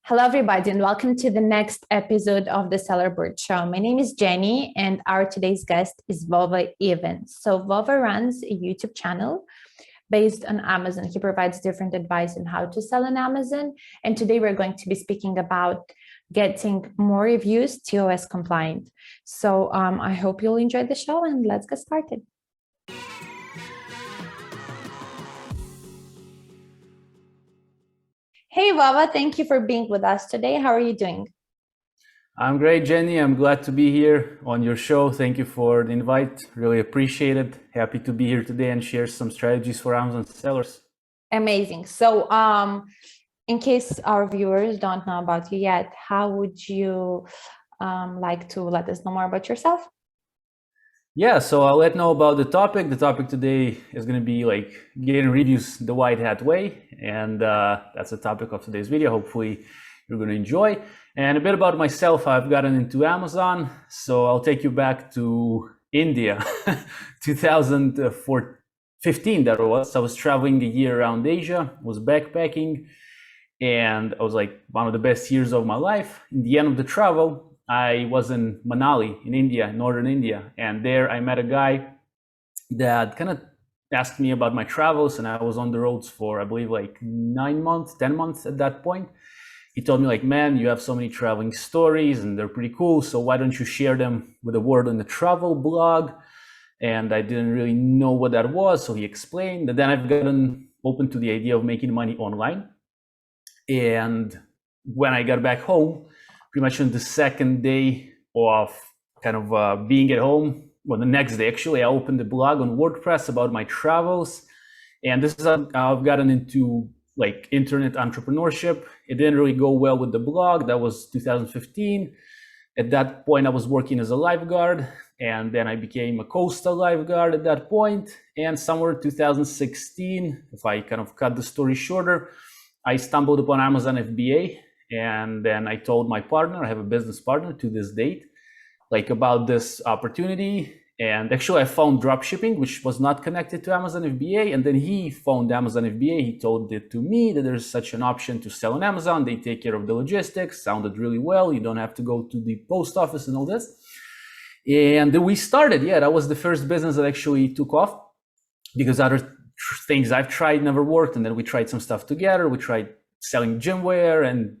Hello, everybody, and welcome to the next episode of the Sellerboard Show. My name is Jenny, and our today's guest is Vova Evans. So Vova runs a YouTube channel based on Amazon. He provides different advice on how to sell on Amazon. And today we're going to be speaking about getting more reviews TOS compliant. So I hope you'll enjoy the show, and let's get started. Hey, Vova, thank you for being with us today. How are you doing? I'm great, Jenny. I'm glad to be here on your show. Thank you for the invite. Really appreciate it. Happy to be here today and share some strategies for Amazon sellers. Amazing. So in case our viewers don't know about you yet, how would you like to let us know more about yourself? Yeah, so I'll let know about the topic. The topic today is going to be like getting reviews the white hat way. And that's the topic of today's video. Hopefully you're going to enjoy. And a bit about myself. I've gotten into Amazon. So I'll take you back to India, 2015 that was. I was traveling a year around Asia, was backpacking. And I was like one of the best years of my life. In the end of the travel, I was in Manali in India, northern India, and there I met a guy that kind of asked me about my travels, and I was on the roads for, I believe, like 9 months, 10 months at that point. He told me like, man, you have so many traveling stories and they're pretty cool, so why don't you share them with a word on the travel blog? And I didn't really know what that was, so he explained. And then I've gotten open to the idea of making money online. And when I got back home, pretty much on the second day of kind of being at home, well, the next day actually, I opened the blog on WordPress about my travels. And this is how I've gotten into like internet entrepreneurship. It didn't really go well with the blog. That was 2015. At that point, I was working as a lifeguard, and then I became a coastal lifeguard at that point. And somewhere in 2016, if I kind of cut the story shorter, I stumbled upon Amazon FBA. And then I told my partner, I have a business partner to this date, like about this opportunity. And actually I found dropshipping, which was not connected to Amazon FBA. And then he found Amazon FBA. He told it to me that there's such an option to sell on Amazon. They take care of the logistics, sounded really well. You don't have to go to the post office and all this. And then we started. Yeah, that was the first business that actually took off because other things I've tried never worked. And then we tried some stuff together. We tried selling gym wear and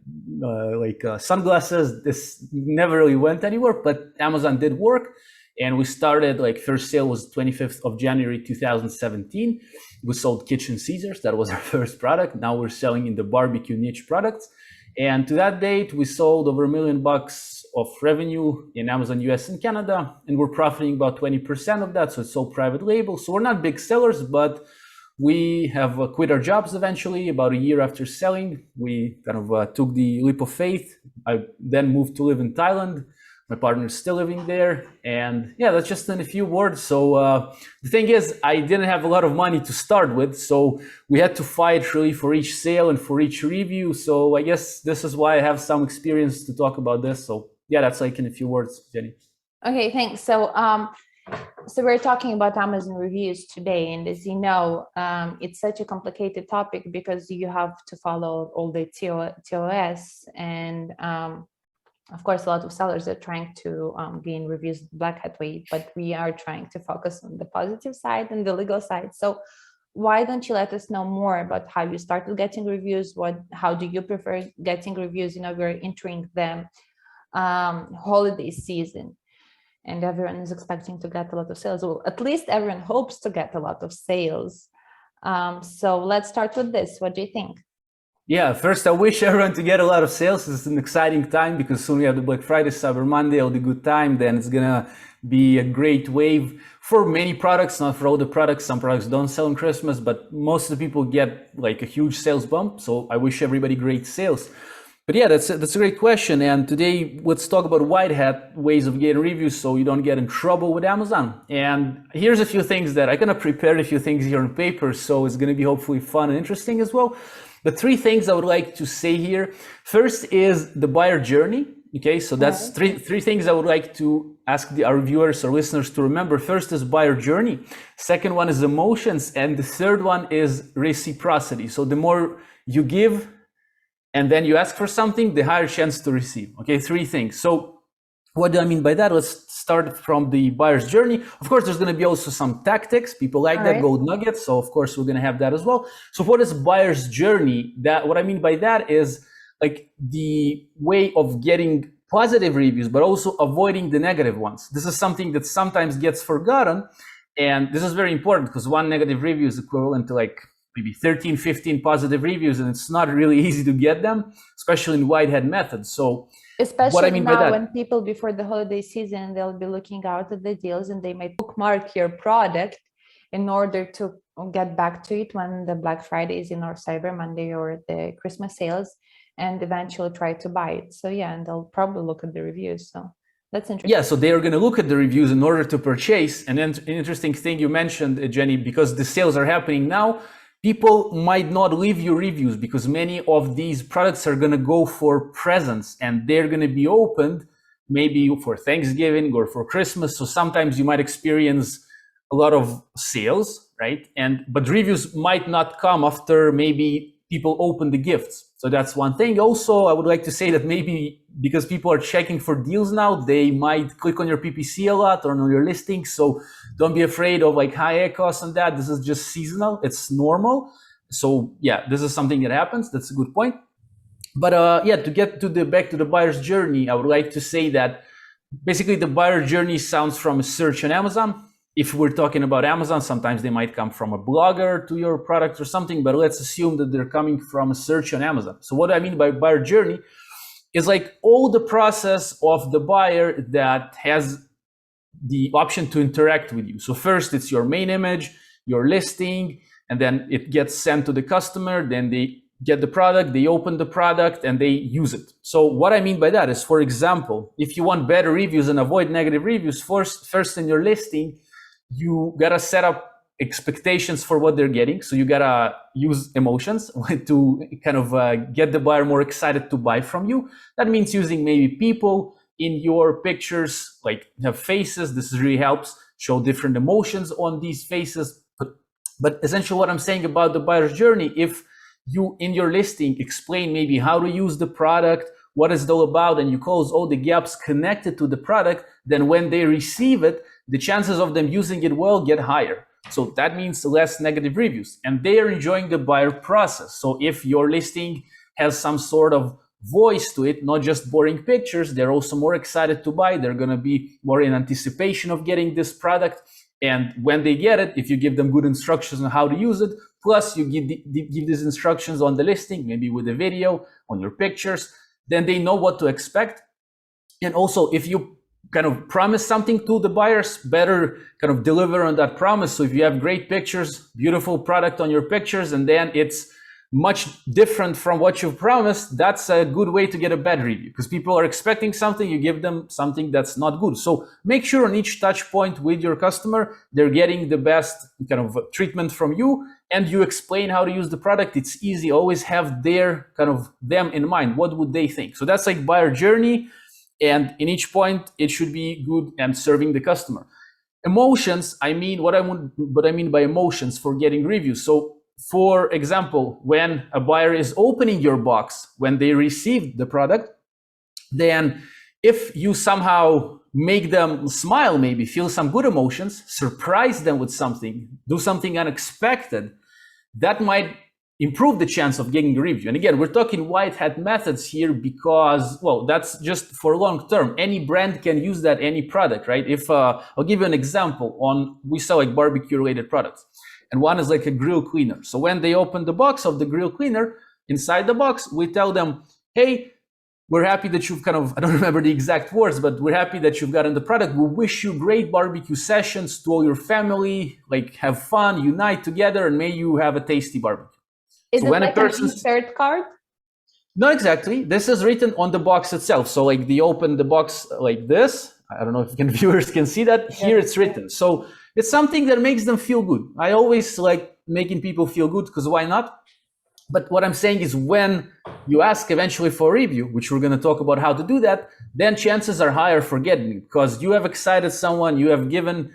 sunglasses. This never really went anywhere, but Amazon did work. And we started, like, first sale was 25th of January 2017. We sold kitchen Caesars. That was our first product. Now we're selling in the barbecue niche products. And to that date, we sold over $1 million of revenue in Amazon US and Canada. And we're profiting about 20% of that. So it's all private label. So we're not big sellers, but we have quit our jobs eventually. About a year after selling, we kind of took the leap of faith. I then moved to live in Thailand. My partner is still living there. And yeah, that's just in a few words. So the thing is, I didn't have a lot of money to start with. So we had to fight really for each sale and for each review. So I guess this is why I have some experience to talk about this. So yeah, that's like in a few words, Jenny. Okay, thanks. So we're talking about Amazon reviews today, and as you know, it's such a complicated topic because you have to follow all the TOS, and of course, a lot of sellers are trying to gain reviews black hat way, but we are trying to focus on the positive side and the legal side. So why don't you let us know more about how you started getting reviews? How do you prefer getting reviews? You know, we're entering the holiday season, and everyone is expecting to get a lot of sales. Well, at least everyone hopes to get a lot of sales. So let's start with this. What do you think? Yeah, first I wish everyone to get a lot of sales. It's an exciting time because soon we have the Black Friday, Cyber Monday, all the good time. Then it's gonna be a great wave for many products, not for all the products. Some products don't sell on Christmas, but most of the people get like a huge sales bump. So I wish everybody great sales. But yeah, that's a great question. And today, let's talk about white hat ways of getting reviews so you don't get in trouble with Amazon. And here's a few things that I kind of prepared a few things here on paper. So it's going to be hopefully fun and interesting as well. But three things I would like to say here. First is the buyer journey. Okay, so that's three things I would like to ask our viewers or listeners to remember. First is buyer journey. Second one is emotions. And the third one is reciprocity. So the more you give, and then you ask for something, the higher chance to receive. Okay, three things. So what do I mean by that? Let's start from the buyer's journey. Of course, there's going to be also some tactics. People like that, gold nuggets. So of course, we're going to have that as well. So what is buyer's journey? That what I mean by that is like the way of getting positive reviews, but also avoiding the negative ones. This is something that sometimes gets forgotten. And this is very important because one negative review is equivalent to like maybe 13, 15 positive reviews, and it's not really easy to get them, especially in Whitehead method. So especially what I mean now by that, when people before the holiday season, they'll be looking out at the deals and they might bookmark your product in order to get back to it when the Black Friday is in, or Cyber Monday, or the Christmas sales, and eventually try to buy it. So yeah, and they'll probably look at the reviews. So that's interesting. Yeah, so they are going to look at the reviews in order to purchase. And then an interesting thing you mentioned, Jenny, because the sales are happening now, people might not leave you reviews because many of these products are going to go for presents and they're going to be opened maybe for Thanksgiving or for Christmas. So sometimes you might experience a lot of sales, right? But reviews might not come after maybe people open the gifts. So that's one thing. Also, I would like to say that maybe because people are checking for deals now, they might click on your PPC a lot or on your listing. So don't be afraid of like high costs on that. This is just seasonal. It's normal. So yeah, this is something that happens. That's a good point. But yeah, to get to back to the buyer's journey, I would like to say that basically the buyer journey sounds from a search on Amazon. If we're talking about Amazon, sometimes they might come from a blogger to your product or something, but let's assume that they're coming from a search on Amazon. So what I mean by buyer journey is like all the process of the buyer that has the option to interact with you. So first it's your main image, your listing, and then it gets sent to the customer. Then they get the product, they open the product, and they use it. So what I mean by that is, for example, if you want better reviews and avoid negative reviews, first in your listing, you gotta set up expectations for what they're getting. So you gotta use emotions to kind of get the buyer more excited to buy from you. That means using maybe people in your pictures, like have faces. This really helps show different emotions on these faces. But essentially what I'm saying about the buyer's journey, if you in your listing explain maybe how to use the product, what is it all about, and you close all the gaps connected to the product, then when they receive it, the chances of them using it well get higher. So that means less negative reviews, and they are enjoying the buyer process. So if your listing has some sort of voice to it, not just boring pictures, they're also more excited to buy. They're going to be more in anticipation of getting this product. And when they get it, if you give them good instructions on how to use it, plus you give these instructions on the listing, maybe with a video on your pictures, then they know what to expect. And also, if you kind of promise something to the buyers, better kind of deliver on that promise. So if you have great pictures, beautiful product on your pictures, and then it's much different from what you've promised, that's a good way to get a bad review, because people are expecting something, you give them something that's not good. So make sure on each touch point with your customer, they're getting the best kind of treatment from you, and you explain how to use the product. It's easy, always have their kind of them in mind. What would they think? So that's like buyer journey. And in each point, it should be good and serving the customer. Emotions, I mean, what I mean by emotions for getting reviews. So for example, when a buyer is opening your box, when they receive the product, then if you somehow make them smile, maybe feel some good emotions, surprise them with something, do something unexpected, that might improve the chance of getting a review. And again, we're talking white hat methods here because, well, that's just for long term. Any brand can use that, any product, right? If I'll give you an example on, we sell like barbecue related products, and one is like a grill cleaner. So when they open the box of the grill cleaner, inside the box, we tell them, hey, we're happy that you've kind of, I don't remember the exact words, but we're happy that you've gotten the product. We wish you great barbecue sessions to all your family, like have fun, unite together, and may you have a tasty barbecue. Is so it when like an insert card? No, exactly. This is written on the box itself. So like they open the box like this. I don't know if viewers can see that. Here it's written. So it's something that makes them feel good. I always like making people feel good, because why not? But what I'm saying is when you ask eventually for a review, which we're going to talk about how to do that, then chances are higher for getting it, because you have excited someone, you have given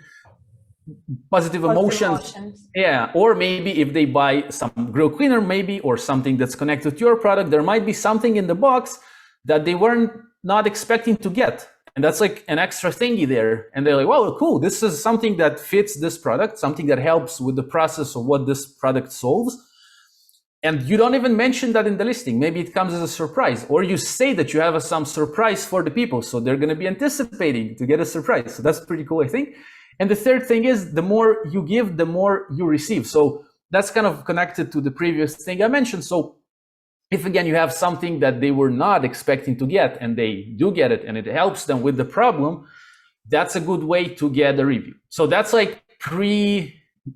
positive emotions. Yeah, or maybe if they buy some grill cleaner, maybe, or something that's connected to your product, there might be something in the box that they weren't not expecting to get. And that's like an extra thingy there. And they're like, well, cool, this is something that fits this product, something that helps with the process of what this product solves. And you don't even mention that in the listing. Maybe it comes as a surprise, or you say that you have some surprise for the people. So they're going to be anticipating to get a surprise. So that's pretty cool, I think. And the third thing is, the more you give, the more you receive. So that's kind of connected to the previous thing I mentioned. So if again, you have something that they were not expecting to get and they do get it and it helps them with the problem, that's a good way to get a review. So that's like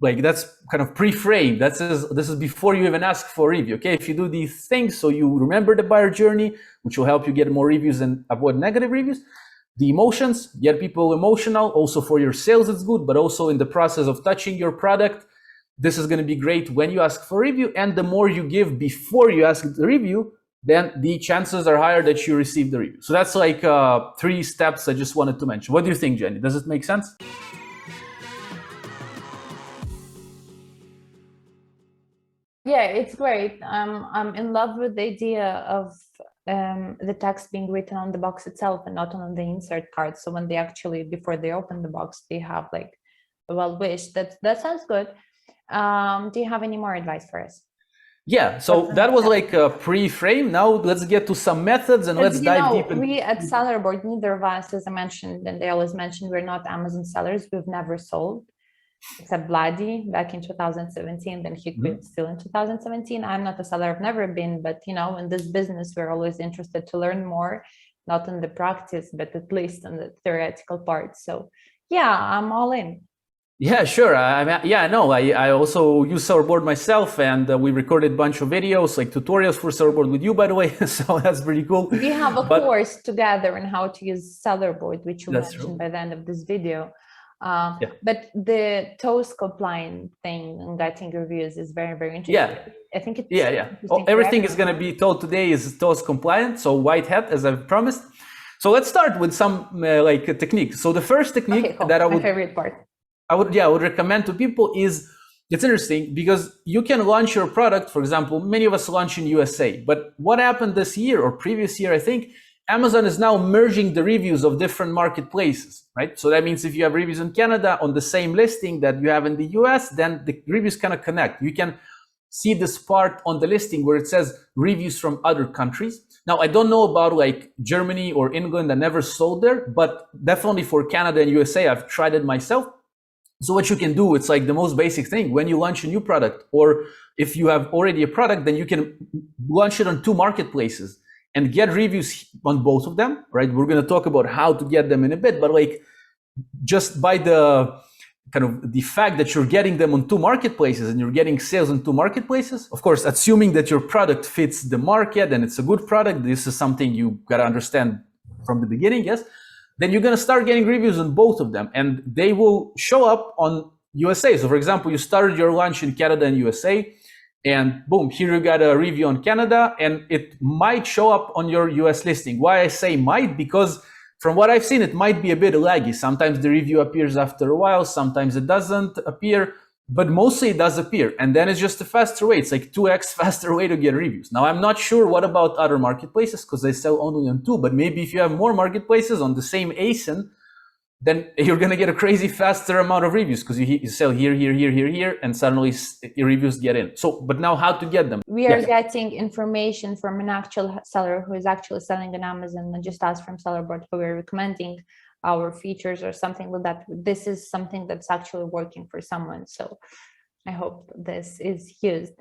that's kind of pre-framed. This is before you even ask for a review. Okay, if you do these things, so you remember the buyer journey, which will help you get more reviews and avoid negative reviews. The emotions, get people emotional. Also for your sales, it's good, but also in the process of touching your product, this is going to be great when you ask for a review. And the more you give before you ask the review, then the chances are higher that you receive the review. So that's like 3 steps I just wanted to mention. What do you think, Jenny? Does it make sense? Yeah, it's great. I'm in love with the idea of the text being written on the box itself and not on the insert card. So when they actually, before they open the box, they have like a well wish. That sounds good. Do you have any more advice for us? Yeah, so that was like a pre-frame. Now let's get to some methods and let's dive deep. We at Sellerboard, neither of us, as I mentioned, and they always mentioned, we're not Amazon sellers. We've never sold, except Vladi back in 2017. Then he quit still in 2017. I'm not a seller. I've never been, but you know, in this business, we're always interested to learn more, not in the practice, but at least in the theoretical part. So yeah, I'm all in. Yeah, sure. I also use Sellerboard myself, and we recorded a bunch of videos, like tutorials for Sellerboard with you, by the way. So that's pretty cool. We have a course together on how to use Sellerboard, which you mentioned by the end of this video. But the TOS compliant thing and getting reviews is very, very interesting. Yeah. I think it's everything is going to be told today is TOS compliant, so white hat, as I've promised. So let's start with some like technique. So the first technique that I would, my favorite part. I would recommend to people is, it's interesting because you can launch your product. For example, many of us launch in USA, but what happened this year or previous year, I think Amazon is now merging the reviews of different marketplaces, right? So that means if you have reviews in Canada on the same listing that you have in the US, then the reviews kind of connect. You can see this part on the listing where it says reviews from other countries. Now, I don't know about like Germany or England. I never sold there, but definitely for Canada and USA, I've tried it myself. So what you can do, it's like the most basic thing. When you launch a new product, or if you have already a product, then you can launch it on 2 marketplaces and get reviews on both of them, right? We're going to talk about how to get them in a bit, but like just by the kind of the fact that you're getting them on 2 marketplaces and you're getting sales on 2 marketplaces, of course, assuming that your product fits the market and it's a good product, this is something you got to understand from the beginning, yes? Then you're going to start getting reviews on both of them and they will show up on USA. So for example, you started your launch in Canada and USA and boom, here you got a review on Canada and it might show up on your US listing. Why I say might, because from what I've seen, it might be a bit laggy. Sometimes the review appears after a while, sometimes it doesn't appear, but mostly it does appear. And then it's just a faster way. It's like 2x faster way to get reviews. Now, I'm not sure what about other marketplaces because they sell only on 2, but maybe if you have more marketplaces on the same ASIN, then you're going to get a crazy faster amount of reviews because you sell here, and suddenly your reviews get in. So, but now how to get them? We are getting information from an actual seller who is actually selling on Amazon and just asked from Sellerboard who we're recommending our features or something like that. This is something that's actually working for someone. So I hope this is used.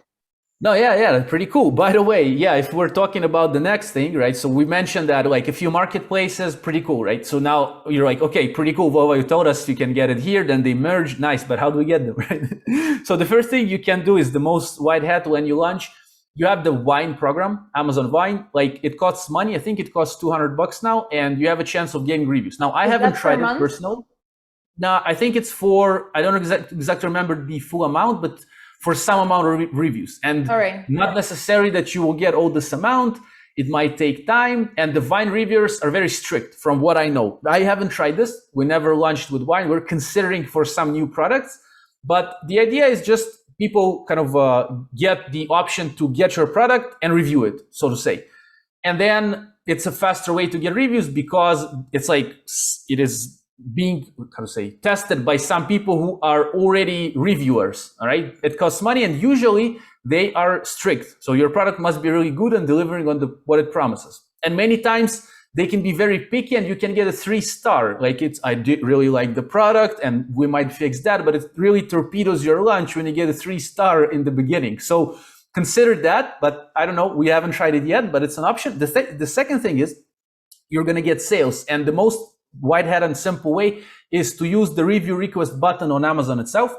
No, yeah, pretty cool. By the way, yeah, if we're talking about the next thing, right? So we mentioned that like a few marketplaces, pretty cool, right? So now you're like, okay, pretty cool, Vova, you told us you can get it here, then they merge, nice, but how do we get them, right? So the first thing you can do is the most white hat when you launch. You have the Wine program, Amazon Wine, like it costs money. I think it costs $200 now, and you have a chance of getting reviews. Now, I haven't tried it personally. Now, I think it's for, I don't exactly remember the full amount, but for some amount of reviews. And not necessarily that you will get all this amount. It might take time. And the Wine reviewers are very strict from what I know. I haven't tried this. We never launched with Wine. We're considering for some new products. But the idea is just people kind of get the option to get your product and review it, so to say. And then it's a faster way to get reviews because it's like it is being, how to say, tested by some people who are already reviewers. All right, it costs money, and usually they are strict. So your product must be really good and delivering on what it promises. And many times they can be very picky, and you can get a 3-star. Like I did really like the product, and we might fix that, but it really torpedoes your lunch when you get a 3-star in the beginning. So consider that, but I don't know, we haven't tried it yet, but it's an option. The second thing is you're going to get sales, and the most white hat and simple way is to use the review request button on Amazon itself.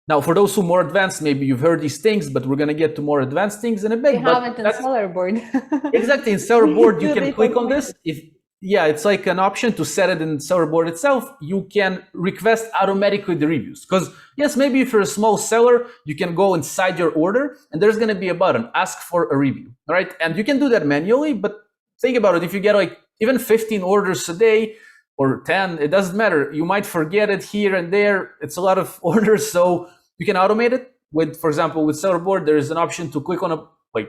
Now, for those who are more advanced, maybe you've heard these things, but we're going to get to more advanced things in a bit. We haven't in sellerboard. Exactly, in sellerboard, you can click on this. It's like an option to set it in sellerboard itself. You can request automatically the reviews. Because yes, maybe if you're a small seller, you can go inside your order and there's going to be a button, ask for a review. All right, and you can do that manually, but think about it. If you get like even 15 orders a day or 10, it doesn't matter. You might forget it here and there. It's a lot of orders, so you can automate it. With, for example, with sellerboard, there is an option to click on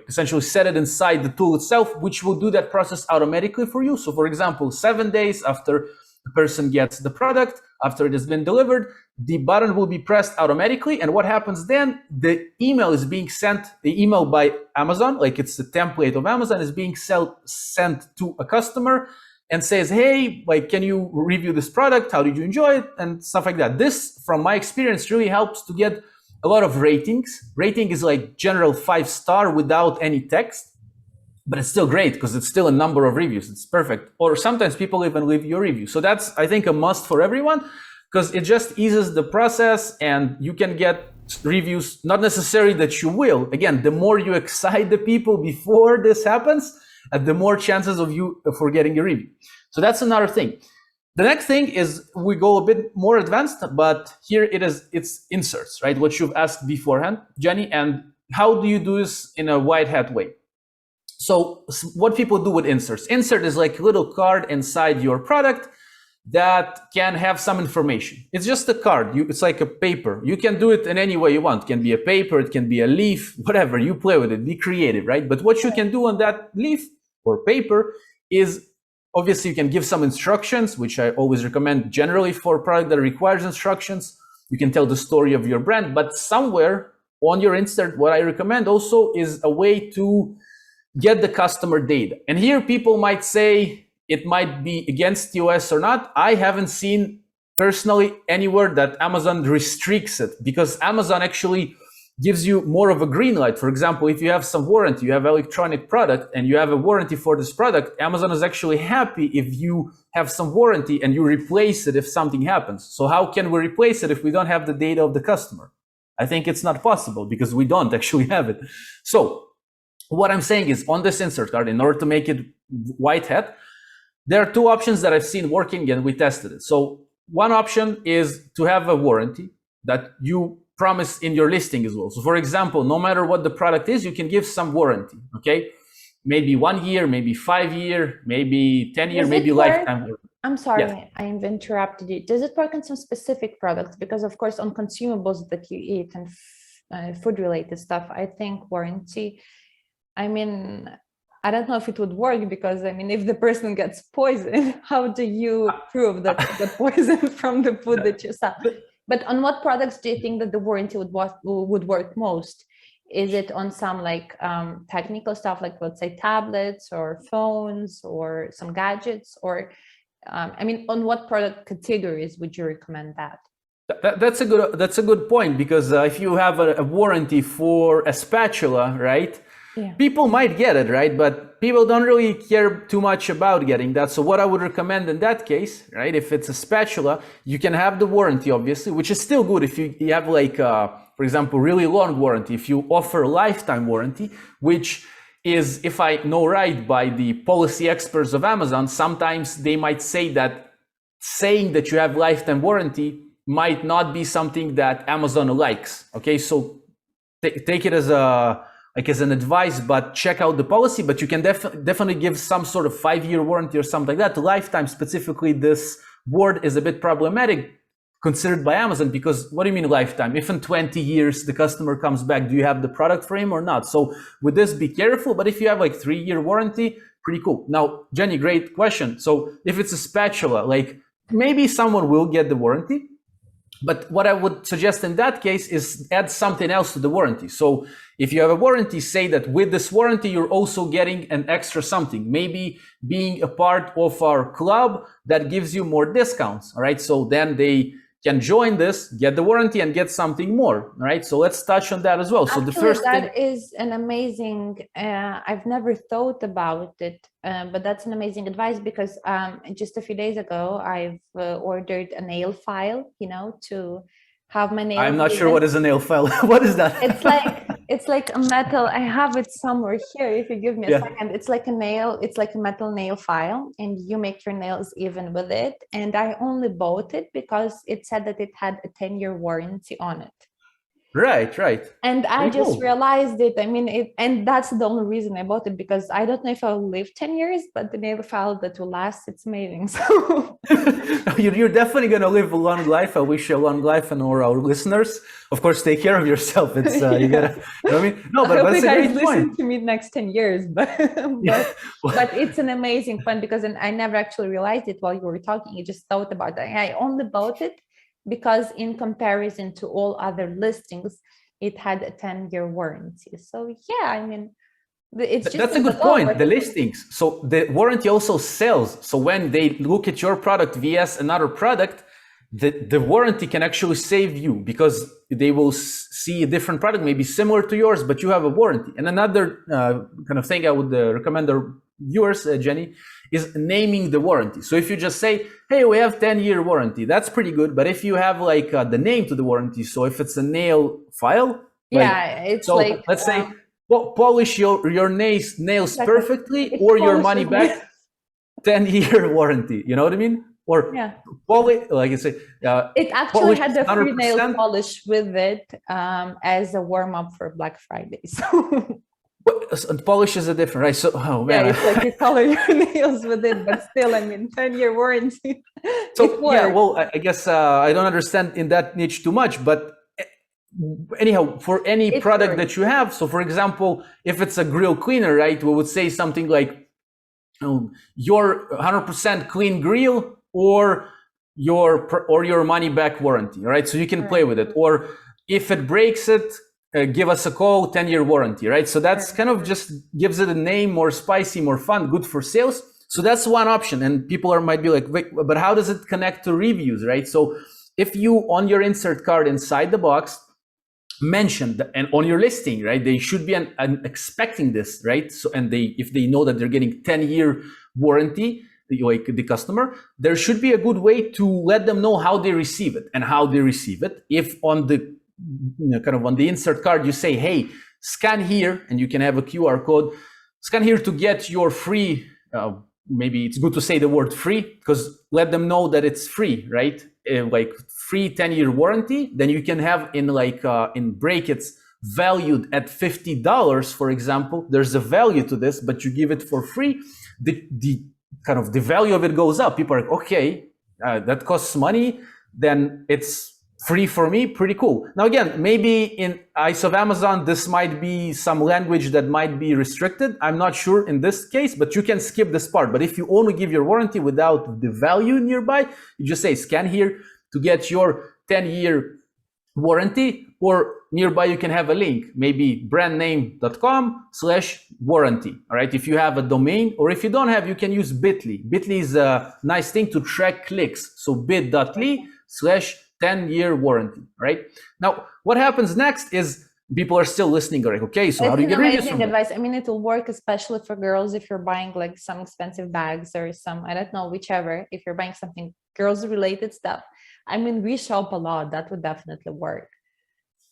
essentially set it inside the tool itself, which will do that process automatically for you. So for example, 7 days after the person gets the product, after it has been delivered, the button will be pressed automatically. And what happens then? The email is being sent, the email by Amazon, like it's the template of Amazon, is being sent to a customer and says, hey, like, can you review this product? How did you enjoy it? And stuff like that. This, from my experience, really helps to get a lot of ratings. Rating is like general 5-star without any text, but it's still great because it's still a number of reviews. It's perfect. Or sometimes people even leave your review. So that's, I think, a must for everyone because it just eases the process and you can get reviews, not necessarily that you will. Again, the more you excite the people before this happens, the more chances of you for getting a review. So that's another thing. The next thing is we go a bit more advanced, but here it's inserts, right? What you've asked beforehand, Jenny, and how do you do this in a white hat way? So what people do with inserts? Insert is like a little card inside your product that can have some information. It's just a card. It's like a paper. You can do it in any way you want. It can be a paper, it can be a leaf, whatever. You play with it, be creative, right? But what you can do on that leaf or paper is obviously you can give some instructions, which I always recommend generally for a product that requires instructions. You can tell the story of your brand, but somewhere on your insert, what I recommend also is a way to get the customer data. And here people might say it might be against TOS or not. I haven't seen personally anywhere that Amazon restricts it because Amazon actually gives you more of a green light. For example, if you have some warranty, you have an electronic product and you have a warranty for this product, Amazon is actually happy if you have some warranty and you replace it if something happens. So how can we replace it if we don't have the data of the customer? I think it's not possible because we don't actually have it. So what I'm saying is on this insert card, in order to make it white hat, there are 2 options that I've seen working and we tested it. So one option is to have a warranty that you promise in your listing as well. So for example, no matter what the product is, you can give some warranty, okay? Maybe 1 year, maybe 5 year, maybe 10 year, maybe lifetime warranty. I'm sorry, Yeah. I've interrupted you. Does it work on some specific products? Because of course, on consumables that you eat and food related stuff, I think warranty, I mean, I don't know if it would work because I mean, if the person gets poisoned, how do you prove that the poison from the food that you sell? But on what products do you think that the warranty would work most? Is it on some like technical stuff, like let's say tablets or phones or some gadgets? Or I mean, on what product categories would you recommend that? That's a good point because if you have a warranty for a spatula, right? Yeah. People might get it, right? But people don't really care too much about getting that. So what I would recommend in that case, right? If it's a spatula, you can have the warranty, obviously, which is still good if you have like, for example, really long warranty. If you offer lifetime warranty, which is, if I know right, by the policy experts of Amazon, sometimes they might say that saying that you have lifetime warranty might not be something that Amazon likes. Okay, so take it as an advice, but check out the policy. But you can definitely give some sort of 5-year warranty or something like that. The lifetime specifically, this word is a bit problematic considered by Amazon, because what do you mean lifetime? If in 20 years the customer comes back, do you have the product for him or not? So with this, be careful. But if you have like 3-year warranty, pretty cool. Now, Jenny, great question. So if it's a spatula, like maybe someone will get the warranty. But what I would suggest in that case is add something else to the warranty. So if you have a warranty, say that with this warranty, you're also getting an extra something, maybe being a part of our club that gives you more discounts. All right. So then they can join this, get the warranty, and get something more. All right. So let's touch on that as well. So actually, the first that is an amazing, I've never thought about it, but that's an amazing advice, because just a few days ago, I've ordered a nail file, to have my nails. I'm not sure what is a nail file. What is that? It's like a metal. I have it somewhere here. If you give me a second, it's like a nail. It's like a metal nail file, and you make your nails even with it. And I only bought it because it said that it had a 10-year warranty on it. Right. And I just realized it. I mean, and that's the only reason I bought it, because I don't know if I'll live 10 years, but the nail file that will last, it's amazing. So you're definitely going to live a long life. I wish you a long life, and all our listeners, of course, take care of yourself. It's you gotta, you know what I mean? No, but that's a great point. Listen to me next 10 years, but it's an amazing fun, because I never actually realized it while you were talking. You just thought about that. I only bought it because in comparison to all other listings, it had a 10-year warranty. So yeah, I mean, it's just that's a good point. The listings. So the warranty also sells. So when they look at your product vs another product, the warranty can actually save you, because they will see a different product, maybe similar to yours, but you have a warranty. And another kind of thing I would recommend our viewers, Jenny, is naming the warranty. So if you just say, hey, we have 10-year warranty, that's pretty good. But if you have like the name to the warranty, so if it's a nail file, it's so like, let's say, polish your nails perfectly, or your money back, 10-year warranty. You know what I mean? Or like you say, it actually had a free nail polish with it as a warm up for Black Friday. So polish is a different, right? So it's like you color your nails with it, but still, I mean, 10-year warranty. So I guess I don't understand in that niche too much, but anyhow, for any product that you have, so for example, if it's a grill cleaner, right, we would say something like your 100% clean grill, or your money back warranty, right? So you can play with it. Or if it breaks it, give us a call, 10-year warranty, right? So that's kind of just gives it a name, more spicy, more fun, good for sales. So that's one option. And people might be like, wait, but how does it connect to reviews, right? So if you, on your insert card inside the box, mention and on your listing, right, they should be expecting this, right? So, and if they know that they're getting 10-year warranty, like the customer, there should be a good way to let them know how they receive it and how they receive it. If on the kind of on the insert card you say, hey, scan here, and you can have a QR code, scan here to get your free, maybe it's good to say the word free, because let them know that it's free, right? Like free 10-year warranty, then you can have in brackets valued at $50, for example. There's a value to this, but you give it for free. The kind of the value of it goes up. People are like, okay, that costs money, then it's free for me, pretty cool. Now again, maybe in eyes of Amazon, this might be some language that might be restricted. I'm not sure in this case, but you can skip this part. But if you only give your warranty without the value nearby, you just say scan here to get your 10-year warranty, or nearby you can have a link, maybe brandname.com/warranty. All right. If you have a domain, or if you don't have, you can use Bitly. Bitly is a nice thing to track clicks. So bit.ly/10-year warranty. Right. Now, what happens next is people are still listening. Like, okay, so how do you get reviews from advice? I mean, it will work especially for girls if you're buying like some expensive bags or some, I don't know, whichever. If you're buying something girls related stuff. I mean, we shop a lot. That would definitely work.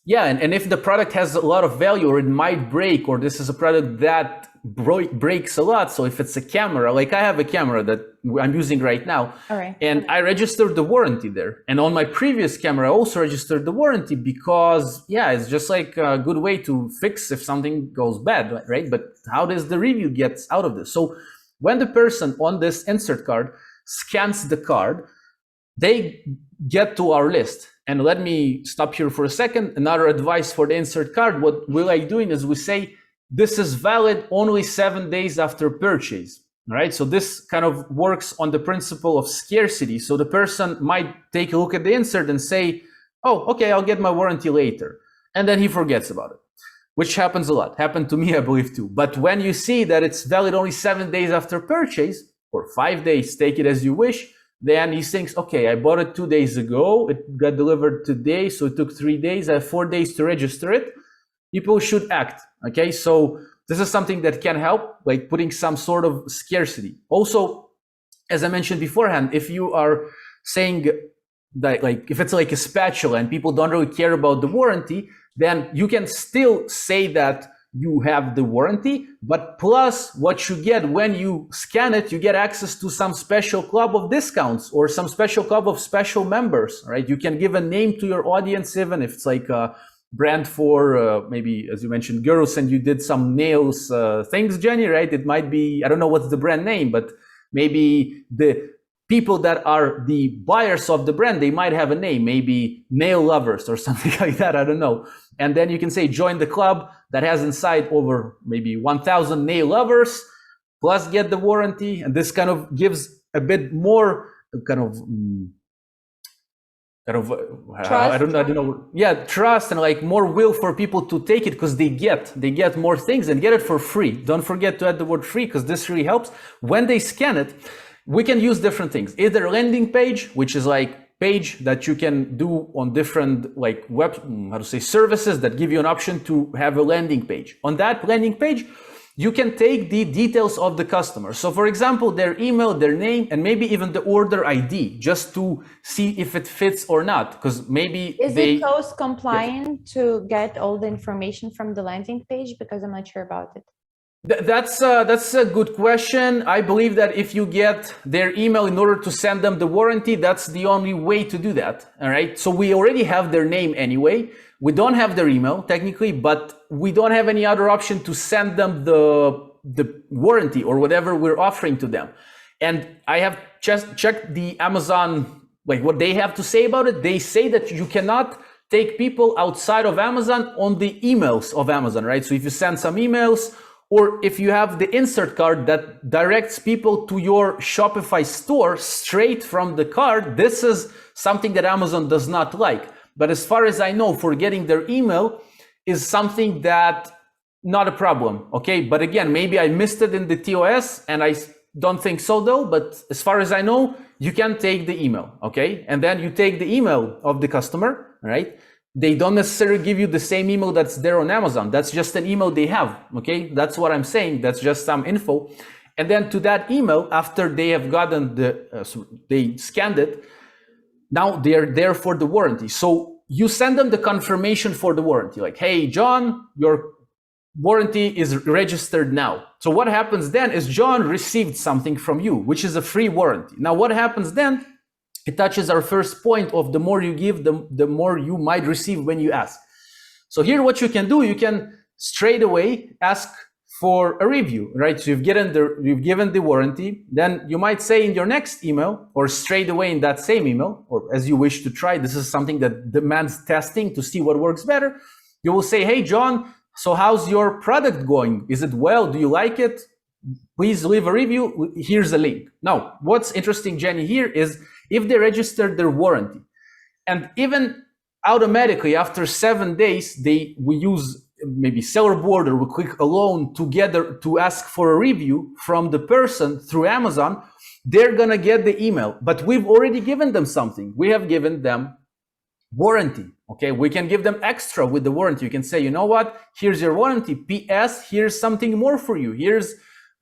Yeah, and if the product has a lot of value, or it might break, or this is a product that breaks a lot. So if it's a camera, like I have a camera that I'm using right now, and I registered the warranty there. And on my previous camera, I also registered the warranty because, yeah, it's just like a good way to fix if something goes bad, right? But how does the review get out of this? So when the person on this insert card scans the card, they get to our list. And let me stop here for a second. Another advice for the insert card, what we like doing is we say, this is valid only 7 days after purchase. All right, so this kind of works on the principle of scarcity. So the person might take a look at the insert and say, oh, okay, I'll get my warranty later. And then he forgets about it, which happens a lot. Happened to me, I believe, too. But when you see that it's valid only 7 days after purchase, or 5 days, take it as you wish, then he thinks, okay, I bought it 2 days ago, it got delivered today, so it took 3 days, I have 4 days to register it. People should act, okay? So this is something that can help, like putting some sort of scarcity. Also, as I mentioned beforehand, if you are saying that, like, if it's like a spatula and people don't really care about the warranty, then you can still say that you have the warranty, but plus what you get when you scan it, you get access to some special club of discounts or some special club of special members, right? You can give a name to your audience, even if it's like a brand for maybe, as you mentioned, girls, and you did some nails things, Jenny, right? It might be, I don't know what's the brand name, but maybe the people that are the buyers of the brand, they might have a name, maybe nail lovers or something like that, I don't know. And then you can say, join the club that has inside over maybe 1,000 nail lovers, plus get the warranty. And this kind of gives a bit more I don't know. Yeah, trust and like more will for people to take it because they get more things and get it for free. Don't forget to add the word free because this really helps. When they scan it, we can use different things. Either a landing page, which is like page that you can do on different like services that give you an option to have a landing page. On that landing page, you can take the details of the customer. So for example, their email, their name, and maybe even the order ID, just to see if it fits or not. Because maybe is it COS compliant to get all the information from the landing page? Because I'm not sure about it. That's a good question. I believe that if you get their email in order to send them the warranty, that's the only way to do that. All right. So we already have their name anyway. We don't have their email technically, but we don't have any other option to send them the warranty or whatever we're offering to them. And I have just checked the Amazon, like what they have to say about it. They say that you cannot take people outside of Amazon on the emails of Amazon, right? So if you send some emails, or if you have the insert card that directs people to your Shopify store straight from the card, this is something that Amazon does not like. But as far as I know, for getting their email is something that not a problem, okay? But again, maybe I missed it in the TOS and I don't think so though, but as far as I know, you can take the email, okay? And then you take the email of the customer, right? They don't necessarily give you the same email that's there on Amazon. That's just an email they have, okay? That's what I'm saying. That's just some info. And then to that email, after they have gotten they scanned it, now they're there for the warranty. So you send them the confirmation for the warranty. Like, hey, John, your warranty is registered now. So what happens then is John received something from you, which is a free warranty. Now what happens then? It touches our first point of the more you give, the more you might receive when you ask. So here what you can do, you can straight away ask for a review, right? So you've given the warranty, then you might say in your next email or straight away in that same email, or as you wish to try, this is something that demands testing to see what works better. You will say, hey, John, so how's your product going? Is it well? Do you like it? Please leave a review. Here's a link. Now, what's interesting, Jenny, here is if they registered their warranty and even automatically after 7 days, we use maybe sellerboard or we click alone together to ask for a review from the person through Amazon, they're going to get the email, but we've already given them something. We have given them warranty. Okay. We can give them extra with the warranty. You can say, you know what, here's your warranty. PS, here's something more for you. Here's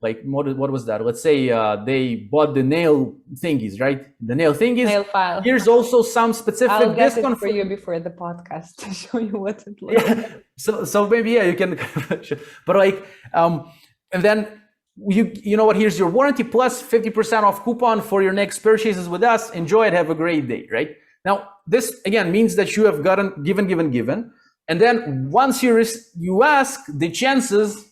like, what was that? Let's say they bought the nail thingies, right? The nail thingies. Nail file. Here's also some specific I'll get discount it for you before the podcast to show you what it looks like. So maybe, yeah, you can, but like, and then you know what, here's your warranty plus 50% off coupon for your next purchases with us. Enjoy it. Have a great day, right? Now, this again means that you have gotten given. And then once you ask, the chances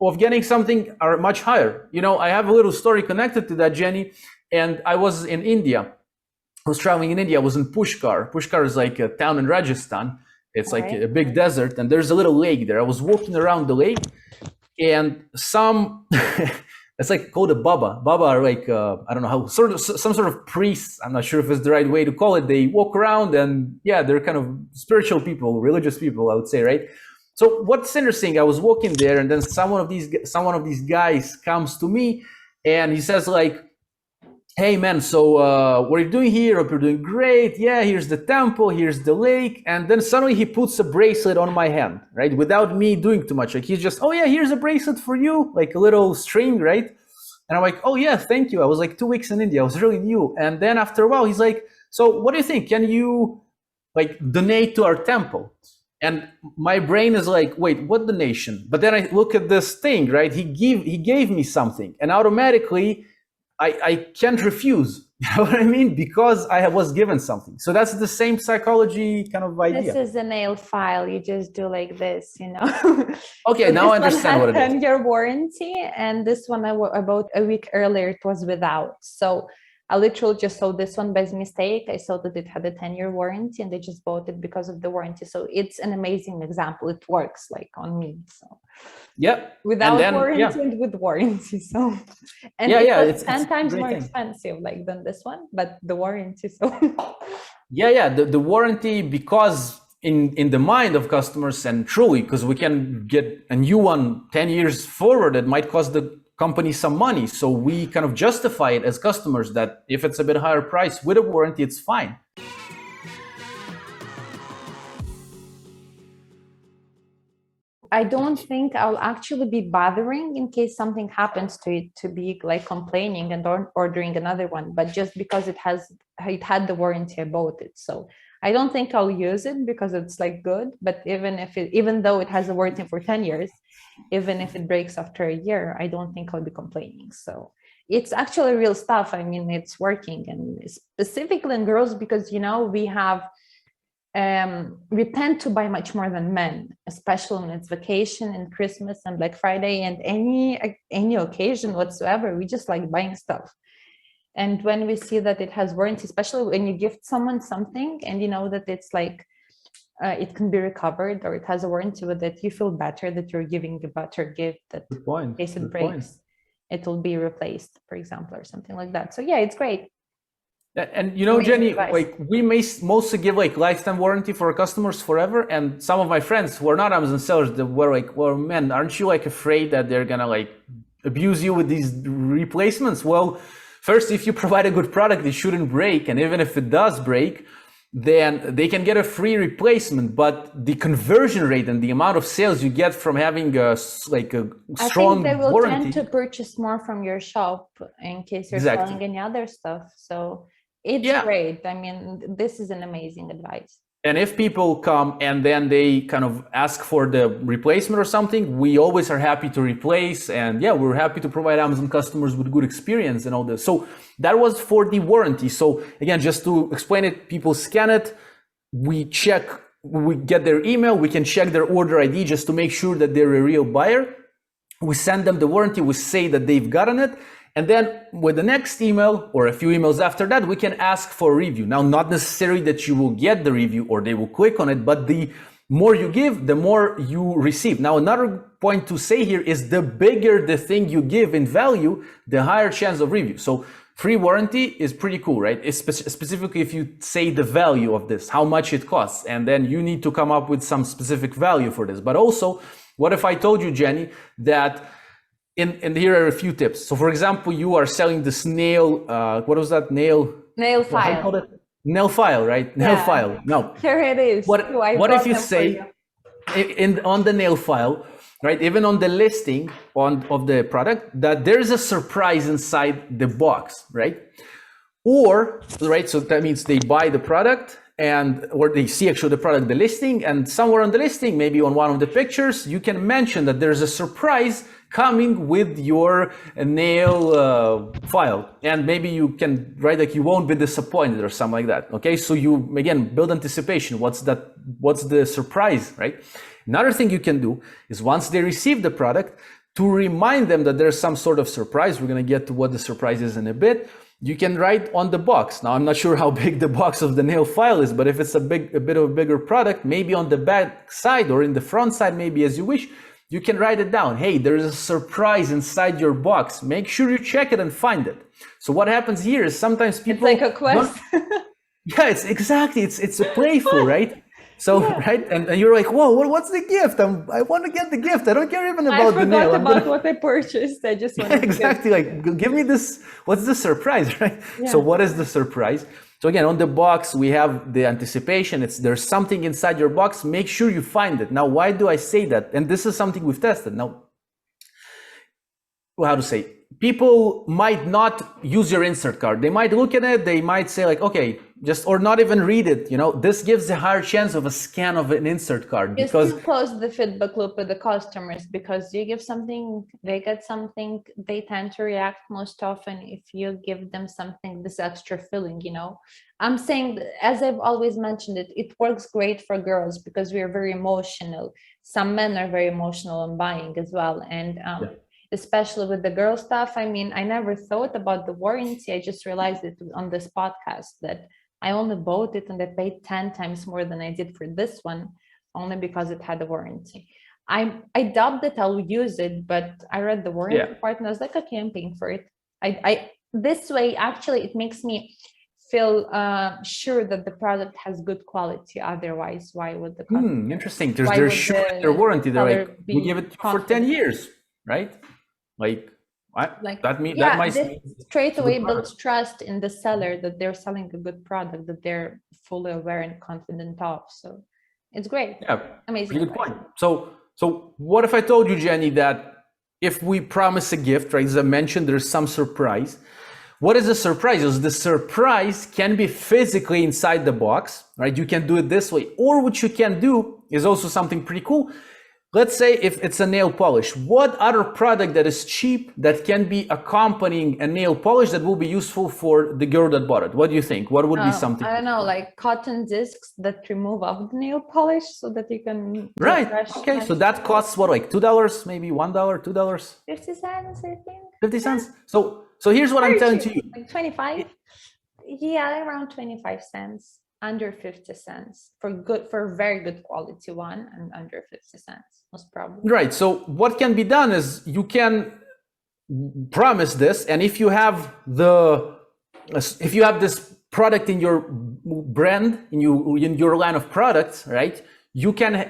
of getting something are much higher. You know, I have a little story connected to that, Jenny, and I was in India I was traveling in India. I was in Pushkar. Pushkar is like a town in Rajasthan. It's like Right. a big desert, and there's a little lake there. I was walking around the lake, and some it's like called a Baba. Baba are like I don't know how some sort of priests. I'm not sure if it's the right way to call it. They walk around, and yeah, they're kind of spiritual people, religious people, I would say, right? So what's interesting? I was walking there, and then someone of these guys comes to me, and he says like, "Hey man, so what are you doing here? Hope you're doing great. Yeah, here's the temple, here's the lake." And then suddenly he puts a bracelet on my hand, right? Without me doing too much. Like he's just, "Oh yeah, here's a bracelet for you," like a little string, right? And I'm like, "Oh yeah, thank you." I was like 2 weeks in India. I was really new. And then after a while, he's like, "So what do you think? Can you like donate to our temple?" And my brain is like, "Wait, what donation?" But then I look at this thing, right? He gave me something, and automatically I can't refuse. You know what I mean? Because I was given something. So that's the same psychology kind of idea. This is a nail file. You just do like this, you know. Okay, So now I this understand one what had it is. 10-year warranty, and this one about a week earlier it was without. So I literally just saw this one by mistake. I saw that it had a 10-year warranty, and they just bought it because of the warranty. So it's an amazing example. It works like on me. So Yep. without then, warranty yeah. and with warranty. So and Yeah, it yeah, was it's 10 times great more thing. expensive like than this one, but the warranty. So Yeah, the warranty, because in the mind of customers, and truly, because we can get a new one 10 years forward, it might cost the company some money. So we kind of justify it as customers that if it's a bit higher price with a warranty, it's fine. I don't think I'll actually be bothering in case something happens to it to be like complaining and ordering another one, but just because it had the warranty, I bought it. So I don't think I'll use it because it's like good, but even though it has a warranty for 10 years, even if it breaks after a year, I don't think I'll be complaining. So it's actually real stuff. I mean, it's working, and specifically in girls, because, you know, we tend to buy much more than men, especially when it's vacation and Christmas and Black Friday and any occasion whatsoever. We just like buying stuff. And when we see that it has warranty, especially when you gift someone something and you know that it's like it can be recovered or it has a warranty with it, you feel better that you're giving a better gift, that in case it breaks, it will be replaced, for example, or something like that. So yeah, it's great. And you know, Amazing Jenny, advice. like we may mostly give like lifetime warranty for our customers forever. And some of my friends who are not Amazon sellers, they were like, "Well, man, aren't you like afraid that they're gonna like abuse you with these replacements?" Well, first, if you provide a good product, it shouldn't break. And even if it does break, then they can get a free replacement. But the conversion rate and the amount of sales you get from having a strong I think they will warranty. tend to purchase more from your shop in case you're Exactly. selling any other stuff. So it's great. I mean, this is an amazing advice. And if people come and then they kind of ask for the replacement or something, we always are happy to replace. And yeah, we're happy to provide Amazon customers with good experience and all this. So that was for the warranty. So again, just to explain it, people scan it, we get their email, we can check their order ID just to make sure that they're a real buyer. We send them the warranty, we say that they've gotten it. And then with the next email or a few emails after that, we can ask for a review. Now, not necessarily that you will get the review or they will click on it, but the more you give, the more you receive. Now, another point to say here is the bigger the thing you give in value, the higher chance of review. So free warranty is pretty cool, right? It's specifically if you say the value of this, how much it costs, and then you need to come up with some specific value for this. But also, what if I told you, Jenny, that and here are a few tips. So for example, you are selling this nail, what was that? Nail file. Nail file, right? Nail file. No. Here it is. What if you say on the nail file, right? Even on the listing of the product, that there's a surprise inside the box, right? Or, right, so that means they buy the product or they see actually the product, the listing, and somewhere on the listing, maybe on one of the pictures, you can mention that there's a surprise coming with your nail file. And maybe you can write like you won't be disappointed or something like that. Okay, so you again build anticipation. What's the surprise, right? Another thing you can do is once they receive the product, to remind them that there's some sort of surprise. We're going to get to what the surprise is in a bit. you can write on the box. Now, I'm not sure how big the box of the nail file is, but if it's a bit of a bigger product, maybe on the back side or in the front side, maybe as you wish, you can write it down. Hey, there's a surprise inside your box. Make sure you check it and find it. So what happens here is sometimes people— It's like a quest. Yeah, it's exactly. It's a playful, right? So, right, and you're like, whoa, what's the gift? I want to get the gift. I don't care even about the nail. I forgot about what I purchased. I just want exactly. Like, give me this. What's the surprise, right? Yeah. So, what is the surprise? So again, on the box, we have the anticipation. There's something inside your box. Make sure you find it. Now, why do I say that? And this is something we've tested. Now, well, how to say? People might not use your insert card. They might look at it. They might say like, okay, or not even read it. This gives a higher chance of a scan of an insert card, because you close the feedback loop with the customers, because you give something, they get something, they tend to react most often if you give them something, this extra feeling. I'm saying, as I've always mentioned, it works great for girls because we are very emotional. Some men are very emotional on buying as well, and especially with the girl stuff. I mean, I never thought about the warranty. I just realized it on this podcast that I only bought it and I paid 10 times more than I did for this one, only because it had a warranty. I doubt that I'll use it, but I read the warranty part and I was like, okay, I'm paying for it. This way, actually, it makes me feel sure that the product has good quality. Otherwise, why would the customer? Interesting. They're sure their warranty. They're like, we give it for 10 years, right? That might straight away builds trust in the seller that they're selling a good product that they're fully aware and confident of. So it's great. Yeah, amazing. Good point. So what if I told you, Jenny, that if we promise a gift, right? As I mentioned, there's some surprise. What is the surprise? The surprise can be physically inside the box, right? You can do it this way, or what you can do is also something pretty cool. Let's say if it's a nail polish, what other product that is cheap that can be accompanying a nail polish that will be useful for the girl that bought it? What do you think? What would be something? I don't know, like cotton discs that remove off the nail polish so that you can— Right. Okay. So that costs what, like $2, maybe $1, $2? 50 cents, I think. 50 cents. So here's what I'm telling to you. Like 25. Yeah, around 25 cents. Under 50 cents for very good quality one, and under 50 cents most probably. Right. So what can be done is you can promise this, and if you have this product in your brand, in your line of products, right, you can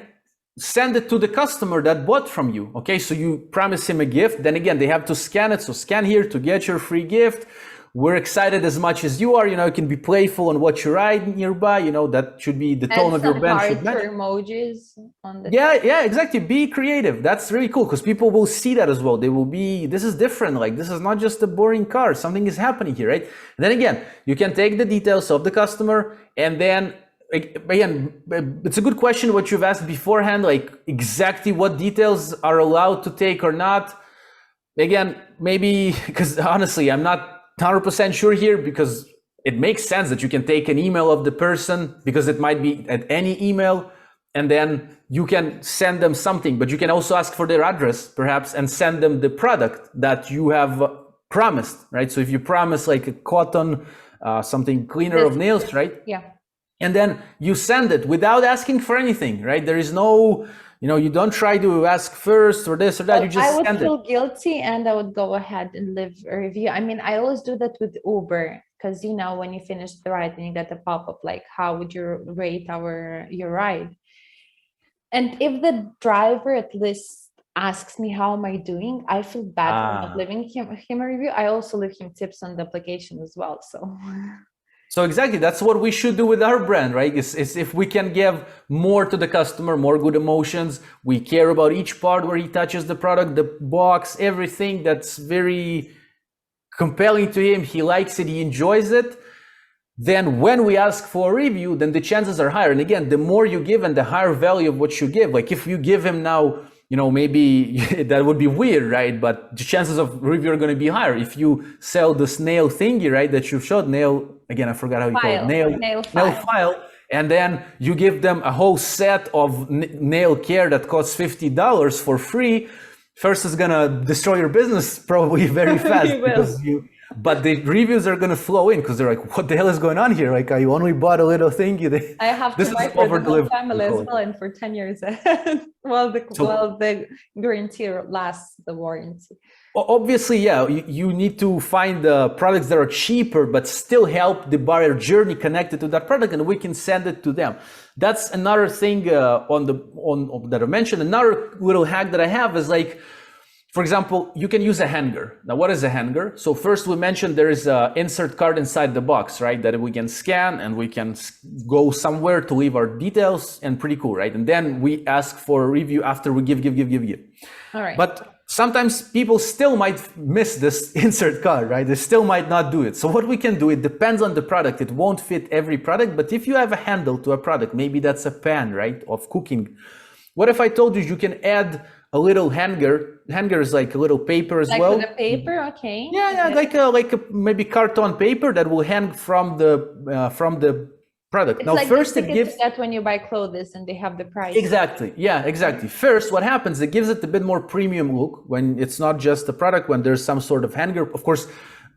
send it to the customer that bought from you. Okay, so you promise him a gift, then again they have to scan it. So scan here to get your free gift. We're excited as much as you are. You can be playful on what you write nearby. That should be the tone of your brand. Emojis on the yeah, exactly. Be creative. That's really cool because people will see that as well. They will be, this is different. Like, this is not just a boring card. Something is happening here, right? And then again, you can take the details of the customer, and then again, it's a good question what you've asked beforehand, like exactly what details are allowed to take or not. Again, maybe because honestly, I'm not 100% sure here, because it makes sense that you can take an email of the person, because it might be at any email, and then you can send them something, but you can also ask for their address perhaps and send them the product that you have promised, right? So if you promise like a cotton, something cleaner of nails, right? Yeah. And then you send it without asking for anything, right? There is no, you don't try to ask first or this or that. You just send it. I would feel guilty and I would go ahead and leave a review. I mean, I always do that with Uber, because when you finish the ride and you get a pop-up like, how would you rate your ride? And if the driver at least asks me how am I doing, I feel bad for not leaving him a review. I also leave him tips on the application as well. So exactly, that's what we should do with our brand, right? Is if we can give more to the customer, more good emotions, we care about each part where he touches the product, the box, everything that's very compelling to him, he likes it, he enjoys it. Then when we ask for a review, then the chances are higher. And again, the more you give and the higher value of what you give, like if you give him now, maybe that would be weird, right? But the chances of review are going to be higher. If you sell this nail thingy, right, that you showed, again, I forgot how you call it, nail file, and then you give them a whole set of nail care that costs $50 for free, first is going to destroy your business probably very fast, because but the reviews are going to flow in because they're like, what the hell is going on here? Like, I only bought a little thing. I have This to is buy for the whole over-delivery, family we call as it. well, and for 10 years ahead. Well, So- the guarantee lasts the warranty. Obviously, yeah, you need to find products that are cheaper, but still help the buyer journey connected to that product, and we can send it to them. That's another thing on that I mentioned. Another little hack that I have is like, for example, you can use a hanger. Now, what is a hanger? So first we mentioned there is an insert card inside the box, right? That we can scan and we can go somewhere to leave our details, and pretty cool, right? And then we ask for a review after we give. All right. But sometimes people still might miss this insert card, right? They still might not do it. So what we can do, it depends on the product. It won't fit every product, but if you have a handle to a product, maybe that's a pan, right, of cooking. What if I told you can add a little hanger? Hanger is like a little paper as well. Like the paper, okay. Yeah, like a maybe carton paper that will hang from the product. It's now, like first the it tickets gives you get when you buy clothes and they have the price. exactly. Yeah, exactly. First, what happens? It gives it a bit more premium look when it's not just a product. When there's some sort of hanger, of course,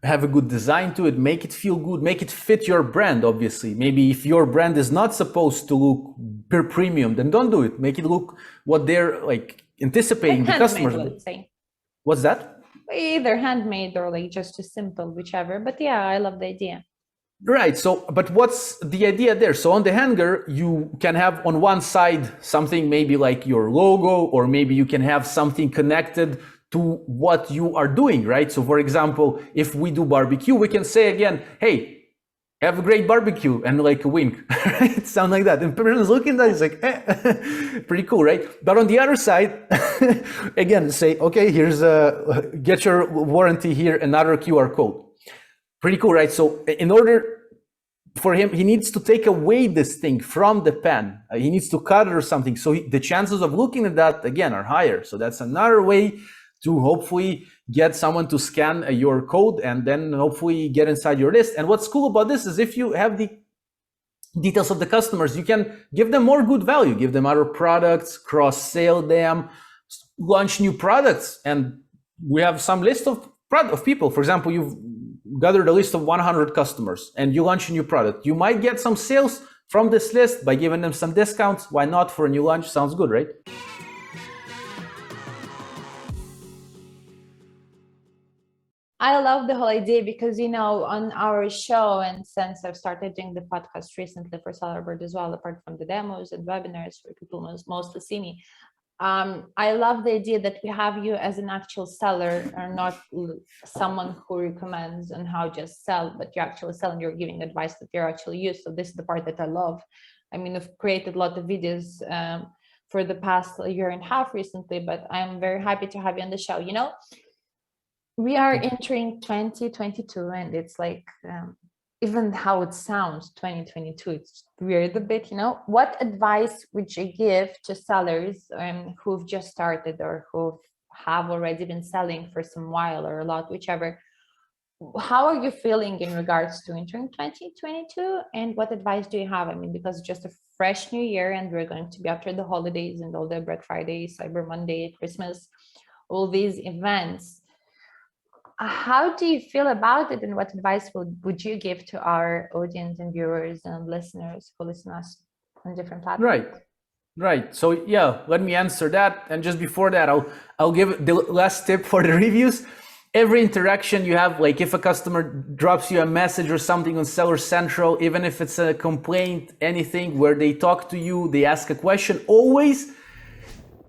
have a good design to it, make it feel good, make it fit your brand. Obviously, maybe if your brand is not supposed to look per premium, then don't do it. Make it look what they're like anticipating Like the customers. handmade, let's say. What's that? Either handmade or like just a simple, whichever. But yeah, I love the idea. Right. So, but what's the idea there? So on the hanger, you can have on one side something maybe like your logo, or maybe you can have something connected to what you are doing, right? So for example, if we do barbecue, we can say again, hey, have a great barbecue, and like a wink, right? Sound like that. And person is looking at it, it's like, pretty cool, right? But on the other side, again, say, okay, here's get your warranty here, another QR code. Pretty cool, right? So in order for him, he needs to take away this thing from the pen. He needs to cut it or something. So the chances of looking at that, again, are higher. So that's another way to hopefully get someone to scan your code and then hopefully get inside your list. And what's cool about this is if you have the details of the customers, you can give them more good value, give them other products, cross-sell them, launch new products. And we have some list of people. For example, you've gathered a list of 100 customers and you launch a new product. You might get some sales from this list by giving them some discounts. Why not for a new launch? Sounds good, right? I love the whole idea because, you know, on our show, and since I've started doing the podcast recently for Sellerboard as well, apart from the demos and webinars where people mostly see me, I love the idea that we have you as an actual seller, or not someone who recommends on how just sell, but you're actually selling, you're giving advice that you're actually use. So this is the part that I love. I mean, I've created a lot of videos for the past year and a half recently, but I'm very happy to have you on the show. You know, we are entering 2022 and it's like, even how it sounds 2022, it's weird a bit, you know. What advice would you give to sellers who've just started or who have already been selling for some while or a lot, whichever? How are you feeling in regards to entering 2022, and what advice do you have? I mean, because it's just a fresh new year and we're going to be after the holidays and all the Black Friday, Cyber Monday, Christmas, all these events. How do you feel about it, and what advice would you give to our audience and viewers and listeners who listen to us on different platforms? Right. So yeah, let me answer that. And just before that, I'll give the last tip for the reviews. Every interaction you have, like if a customer drops you a message or something on Seller Central, even if it's a complaint, anything where they talk to you, they ask a question, always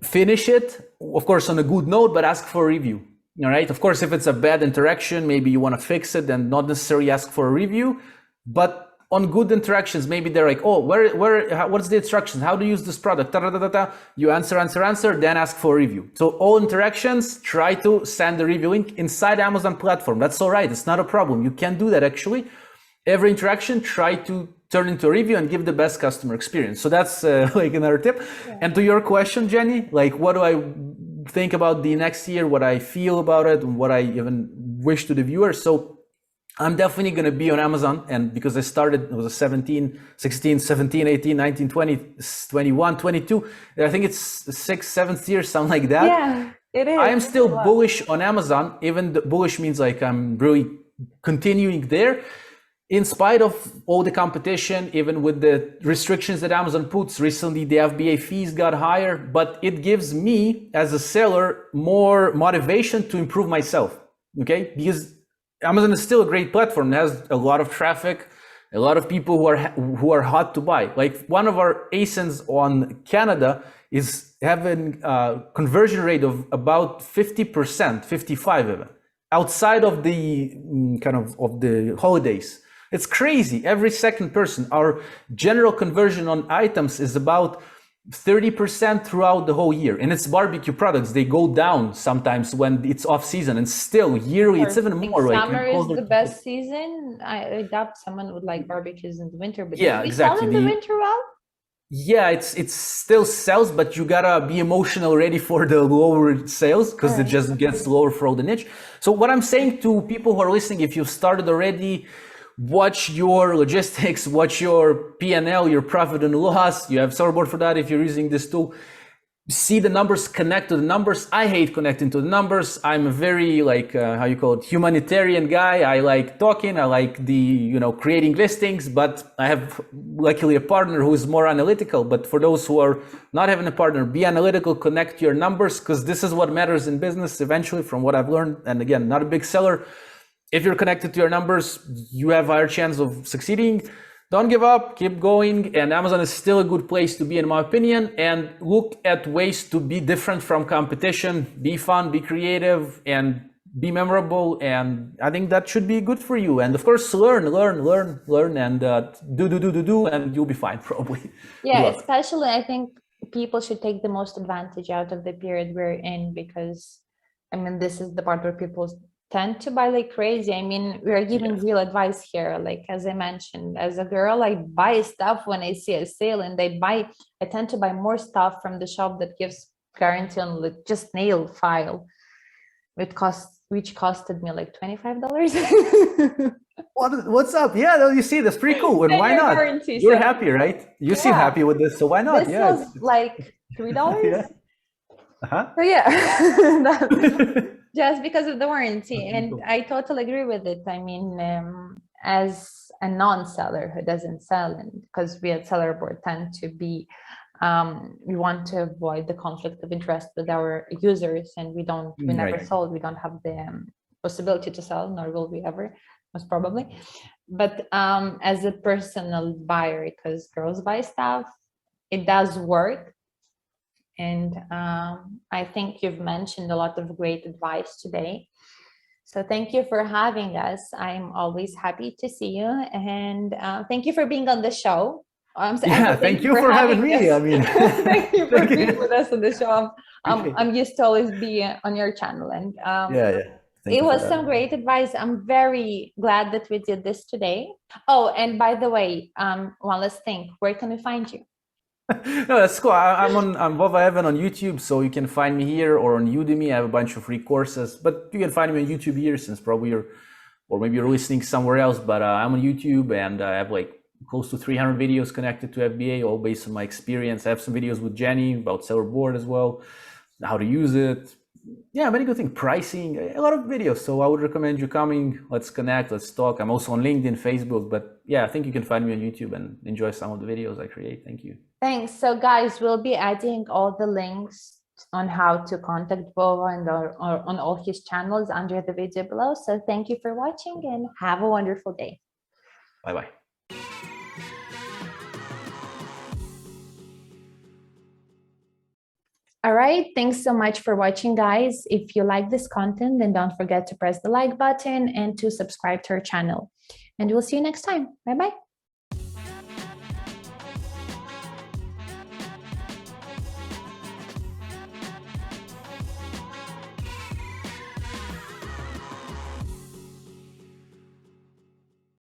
finish it, of course, on a good note, but ask for a review. All right. Of course, if it's a bad interaction, maybe you want to fix it and not necessarily ask for a review. But on good interactions, maybe they're like, oh, what's the instructions? How to use this product? You answer, then ask for a review. So all interactions, try to send the review link inside Amazon platform. That's all right. It's not a problem. You can do that actually. Every interaction, try to turn into a review and give the best customer experience. So that's like another tip. Yeah. And to your question, Jenny, like what do I think about the next year, what I feel about it, and what I even wish to the viewers. So I'm definitely going to be on Amazon. And because I started, it was a 17, 16, 17, 18, 19, 20, 21, 22. I think it's 6th, 7th year, something like that. Yeah, it is. I am still bullish on Amazon. Even the bullish means like I'm really continuing there. In spite of all the competition, even with the restrictions that Amazon puts, recently the FBA fees got higher, but it gives me as a seller more motivation to improve myself, okay? Because Amazon is still a great platform, it has a lot of traffic, a lot of people who are hot to buy. Like one of our ASINs on Canada is having a conversion rate of about 50%, 55 even, outside of the of the holidays. It's crazy. Every second person. Our general conversion on items is about 30% throughout the whole year. And it's barbecue products. They go down sometimes when it's off season, and still yearly it's even more. Summer is the best season. I doubt someone would like barbecues in the winter, but yeah, we exactly. sell in the winter well? Yeah, it still sells, but you gotta be emotional ready for the lower sales, because it just gets lower for all the niche. So what I'm saying to people who are listening, if you've started already, watch your logistics, watch your P&L, your profit and loss. You have sellerboard for that if you're using this tool. See the numbers, connect to the numbers. I hate connecting to the numbers. I'm a very humanitarian guy. I like talking. I like creating listings, but I have luckily a partner who is more analytical. But for those who are not having a partner, be analytical, connect to your numbers, because this is what matters in business eventually, from what I've learned. And again, not a big seller. If you're connected to your numbers, you have a higher chance of succeeding. Don't give up, keep going. And Amazon is still a good place to be, in my opinion. And look at ways to be different from competition, be fun, be creative, and be memorable. And I think that should be good for you. And of course, learn, and do, and you'll be fine, probably. Yeah, especially I think people should take the most advantage out of the period we're in, because this is the part where people tend to buy like crazy. We are giving real advice here. Like, as I mentioned, as a girl, I buy stuff when I see a sale, and I tend to buy more stuff from the shop that gives guarantee on just nail file, which costed me like $25. What's up? Yeah, you see, that's pretty cool. And why not? You're happy, right? You seem happy with this, so why not? This was like $3. Yeah. So yeah, just because of the warranty. And I totally agree with it. As a non-seller who doesn't sell, and because we at sellerboard tend to be, we want to avoid the conflict of interest with our users, and we never sold, we don't have the possibility to sell, nor will we ever, most probably. But as a personal buyer, because girls buy stuff, it does work. And I think you've mentioned a lot of great advice today. So thank you for having us. I'm always happy to see you. And thank you for being on the show. Thank you for having me. Thank you for being with us on the show. I'm used to always be on your channel. And it was some great advice. I'm very glad that we did this today. Oh, and by the way, one last thing, where can we find you? No, that's cool. I'm Vova Evan on YouTube, so you can find me here, or on Udemy. I have a bunch of free courses, but you can find me on YouTube here, since probably maybe you're listening somewhere else. But I'm on YouTube, and I have like close to 300 videos connected to FBA, all based on my experience. I have some videos with Jenny about sellerboard as well, how to use it. Yeah, many good things, pricing, a lot of videos. So I would recommend you coming. Let's connect, let's talk. I'm also on LinkedIn, Facebook, but yeah, I think you can find me on YouTube and enjoy some of the videos I create. Thank you. Thanks. So guys, we'll be adding all the links on how to contact Vova and on all his channels under the video below. So thank you for watching, and have a wonderful day. Bye-bye. All right, thanks so much for watching, guys. If you like this content, then don't forget to press the like button and to subscribe to our channel. And we'll see you next time. Bye-bye.